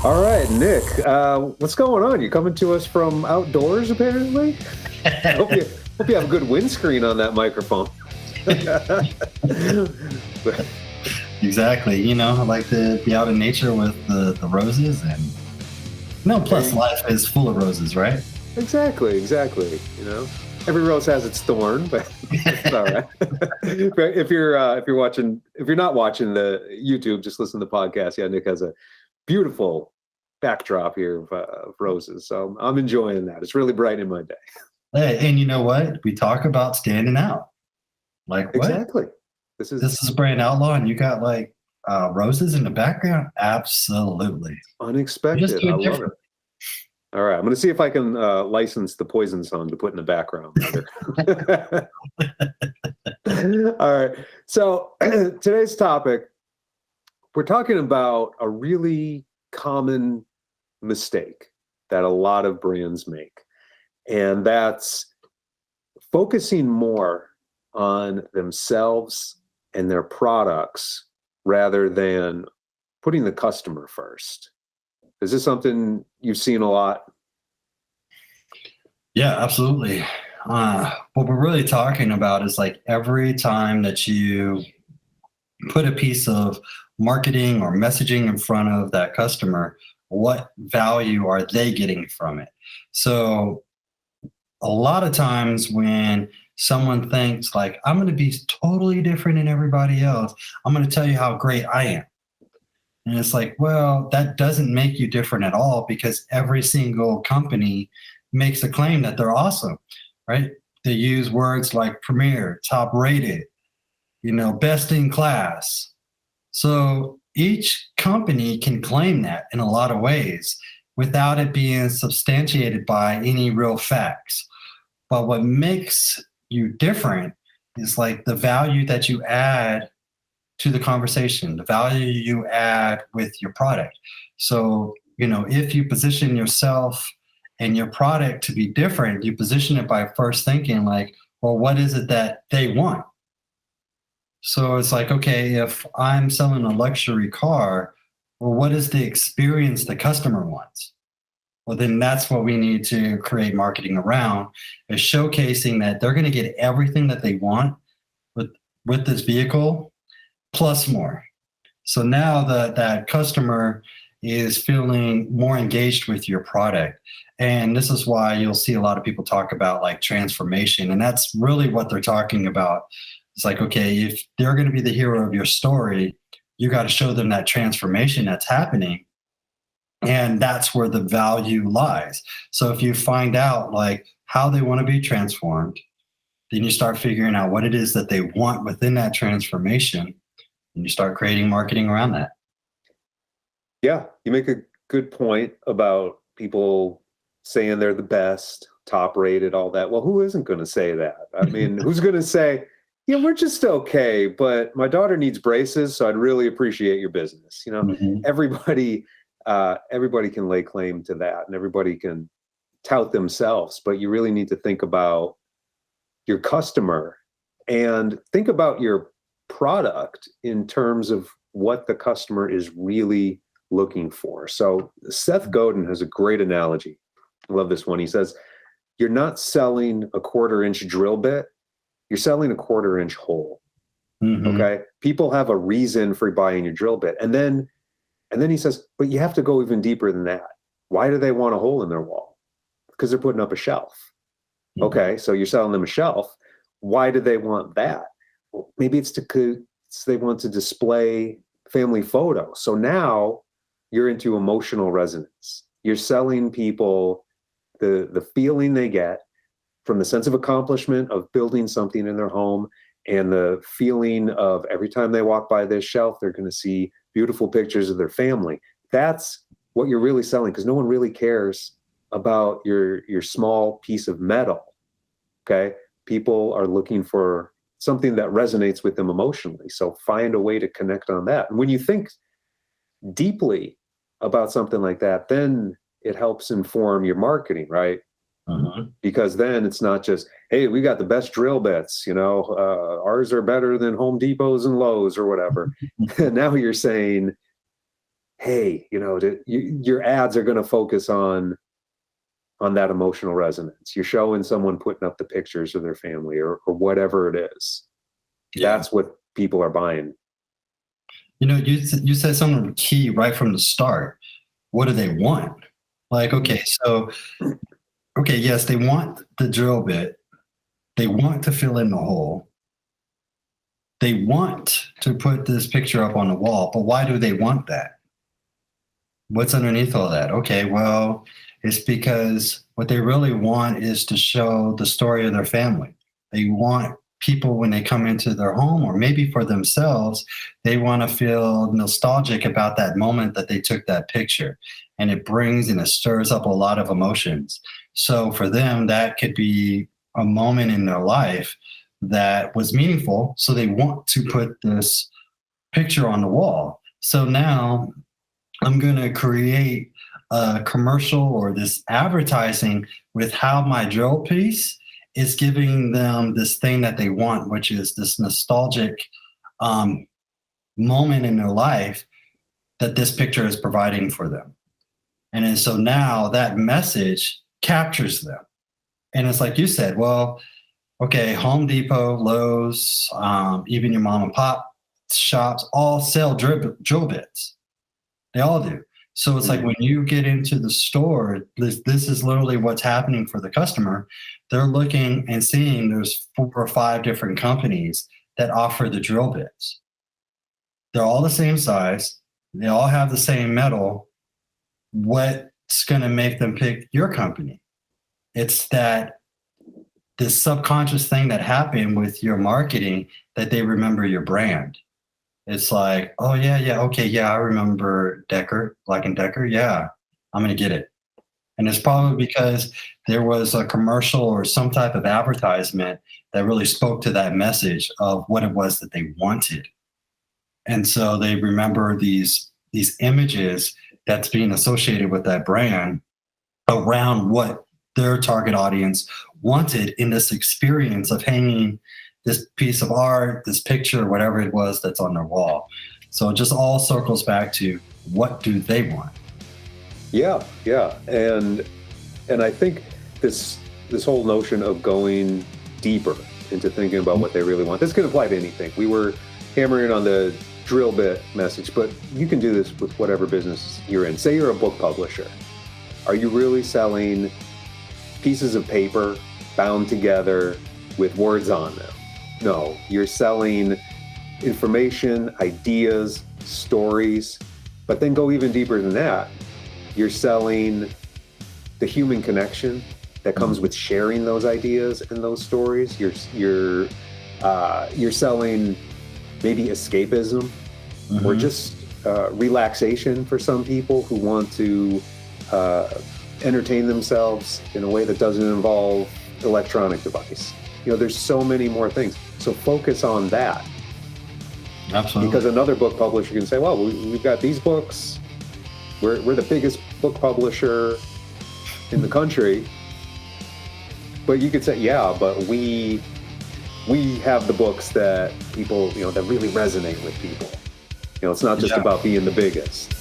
All right, Nick, what's going on? You coming to us from outdoors, apparently? Hope you have a good windscreen on that microphone. Exactly. I like to be out in nature with the roses, and plus life is full of roses, right? Exactly. Every rose has its thorn, but it's all right. If you're not watching the YouTube, just listen to the podcast. Yeah, Nick has a beautiful backdrop here of roses, so I'm enjoying that. It's really brightening my day. Hey, and you know what? We talk about standing out. Like what? Exactly. This is Brand Outlaw, and you got like roses in the background. Absolutely unexpected. I love it. All right, I'm going to see if I can license the Poison song to put in the background later. All right. So today's topic, we're talking about a really common mistake that a lot of brands make, and that's focusing more on themselves and their products rather than putting the customer first. Is this something you've seen a lot? Yeah, absolutely. What we're really talking about is like every time that you put a piece of marketing or messaging in front of that customer, what value are they getting from it? So a lot of times when someone thinks like, I'm going to be totally different than everybody else, I'm going to tell you how great I am. And it's like, well, that doesn't make you different at all, because every single company makes a claim that they're awesome, right? They use words like premier, top rated, best in class. So each company can claim that in a lot of ways without it being substantiated by any real facts. But what makes you different is like the value that you add to the conversation, the value you add with your product. So, if you position yourself and your product to be different, you position it by first thinking like, well, what is it that they want? So it's like, okay, if I'm selling a luxury car, well, what is the experience the customer wants? Well, then that's what we need to create marketing around, is showcasing that they're going to get everything that they want with this vehicle plus more. So now that customer is feeling more engaged with your product. And this is why you'll see a lot of people talk about like transformation. And that's really what they're talking about. It's like, okay, if they're going to be the hero of your story, you got to show them that transformation that's happening. And that's where the value lies. So if you find out like how they want to be transformed, then you start figuring out what it is that they want within that transformation, and you start creating marketing around that. Yeah, you make a good point about people saying they're the best, top rated, all that. Well, who isn't going to say that? I mean, who's going to say, yeah, we're just okay, but my daughter needs braces, so I'd really appreciate your business. Mm-hmm. Everybody can lay claim to that, and everybody can tout themselves, but you really need to think about your customer and think about your product in terms of what the customer is really looking for. So Seth Godin has a great analogy. I love this one. He says, you're not selling a 1/4-inch drill bit, you're selling a 1/4-inch hole. Mm-hmm. Okay. People have a reason for buying your drill bit. And then he says, but you have to go even deeper than that. Why do they want a hole in their wall? Because they're putting up a shelf. Mm-hmm. Okay. So you're selling them a shelf. Why do they want that? Well, maybe it's they want to display family photos. So now you're into emotional resonance. You're selling people the feeling they get from the sense of accomplishment of building something in their home, and the feeling of every time they walk by this shelf, they're going to see beautiful pictures of their family. That's what you're really selling, because no one really cares about your small piece of metal. Okay. People are looking for something that resonates with them emotionally. So find a way to connect on that. And when you think deeply about something like that, then it helps inform your marketing, right? Uh-huh. Because then it's not just, hey, we got the best drill bits, ours are better than Home Depot's and Lowe's or whatever. Now you're saying, hey, your ads are going to focus on that emotional resonance. You're showing someone putting up the pictures of their family or whatever it is. Yeah. That's what people are buying. You said something key right from the start. What do they want? Like, okay, yes, they want the drill bit. They want to fill in the hole. They want to put this picture up on the wall, but why do they want that? What's underneath all that? Okay, well, it's because what they really want is to show the story of their family. They want people, when they come into their home, or maybe for themselves, they want to feel nostalgic about that moment that they took that picture. And it brings and it stirs up a lot of emotions. So for them, that could be a moment in their life that was meaningful. So they want to put this picture on the wall. So now I'm going to create a commercial or this advertising with how my drill piece is giving them this thing that they want, which is this nostalgic moment in their life that this picture is providing for them. And then so now that message captures them. And it's like you said, well, okay, Home Depot, Lowe's, even your mom and pop shops all sell drill bits. They all do. So it's like when you get into the store, this is literally what's happening for the customer. They're looking and seeing there's 4 or 5 different companies that offer the drill bits. They're all the same size. They all have the same metal. What's going to make them pick your company? It's that this subconscious thing that happened with your marketing that they remember your brand. It's like, oh, yeah, okay, yeah, I remember Decker, Black & Decker. Yeah, I'm going to get it. And it's probably because there was a commercial or some type of advertisement that really spoke to that message of what it was that they wanted. And so they remember these images that's being associated with that brand around what their target audience wanted in this experience of hanging this piece of art, this picture, whatever it was that's on their wall. So it just all circles back to what do they want? Yeah. And I think this whole notion of going deeper into thinking about what they really want, this can apply to anything. We were hammering on the drill bit message, but you can do this with whatever business you're in. Say you're a book publisher. Are you really selling pieces of paper bound together with words on them? No, you're selling information, ideas, stories, but then go even deeper than that. You're selling the human connection that comes with sharing those ideas and those stories. You're selling maybe escapism or just relaxation for some people who want to entertain themselves in a way that doesn't involve electronic device. There's so many more things. So focus on that. Absolutely. Because another book publisher can say, well, we've got these books. We're the biggest book publisher in the country. But you could say, yeah, but we have the books that people, that really resonate with people. It's not just about being the biggest.